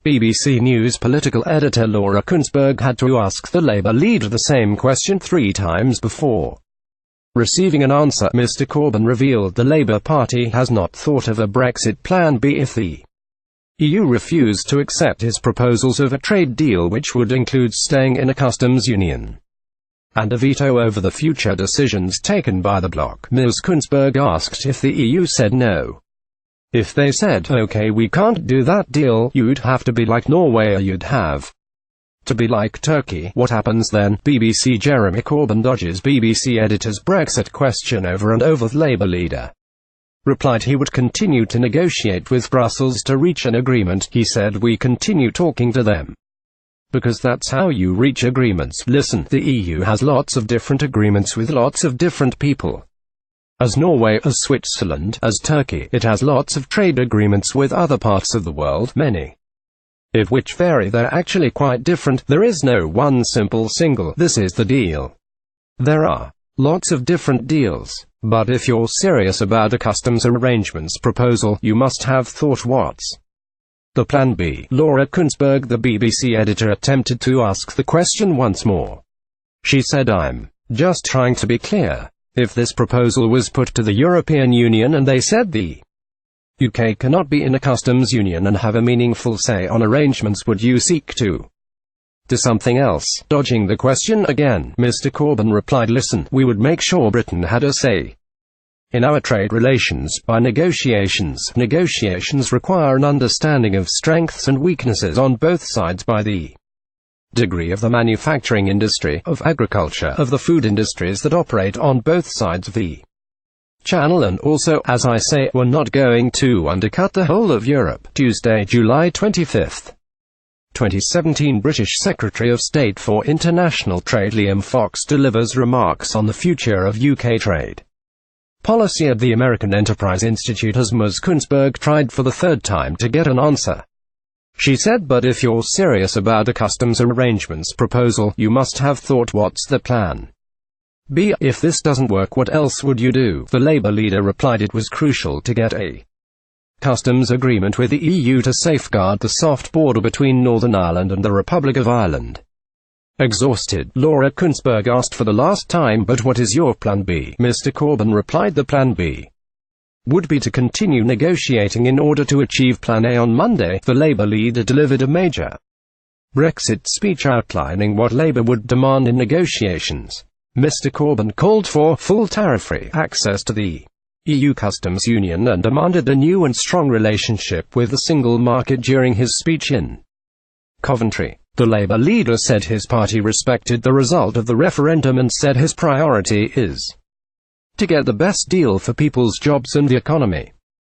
BBC News political editor Laura Kuenssberg had to ask the Labour leader the same question 3 times before receiving an answer. Mr Corbyn revealed the Labour Party has not thought of a Brexit Plan B if the EU refused to accept his proposals of a trade deal which would include staying in a customs union and a veto over the future decisions taken by the bloc. Ms Kuenssberg asked if the EU said no. If they said, okay, we can't do that deal, you'd have to be like Norway or you'd have to be like Turkey. What happens then? BBC Jeremy Corbyn dodges BBC editor's Brexit question over and over. The Labour leader replied he would continue to negotiate with Brussels to reach an agreement. He said, we continue talking to them because that's how you reach agreements. Listen, the EU has lots of different agreements with lots of different people. As Norway, as Switzerland, as Turkey, it has lots of trade agreements with other parts of the world, many of which vary. They're actually quite different. There is no one simple single, this is the deal. There are lots of different deals. But if you're serious about a customs arrangements proposal, you must have thought what's the Plan B. Laura Kuenssberg, the BBC editor, attempted to ask the question once more. She said, I'm just trying to be clear. If this proposal was put to the European Union and they said the UK cannot be in a customs union and have a meaningful say on arrangements, would you seek to do something else? Dodging the question again, Mr Corbyn replied, listen, we would make sure Britain had a say in our trade relations by negotiations. Negotiations require an understanding of strengths and weaknesses on both sides by the degree of the manufacturing industry, of agriculture, of the food industries that operate on both sides of the channel, and also, as I say, we're not going to undercut the whole of Europe. Tuesday, July 25, 2017. British Secretary of State for International Trade Liam Fox delivers remarks on the future of UK trade policy at the American Enterprise Institute as Ms Kuenssberg tried for the 3rd time to get an answer. She said, but if you're serious about a customs arrangements proposal, you must have thought what's the Plan B. If this doesn't work, what else would you do? The Labour leader replied it was crucial to get a customs agreement with the EU to safeguard the soft border between Northern Ireland and the Republic of Ireland. Exhausted, Laura Kuenssberg asked for the last time, but what is your Plan B? Mr Corbyn replied the Plan B would be to continue negotiating in order to achieve Plan A. On Monday, the Labour leader delivered a major Brexit speech outlining what Labour would demand in negotiations. Mr Corbyn called for full tariff-free access to the EU customs union and demanded a new and strong relationship with the single market during his speech in Coventry. The Labour leader said his party respected the result of the referendum and said his priority is to get the best deal for people's jobs and the economy.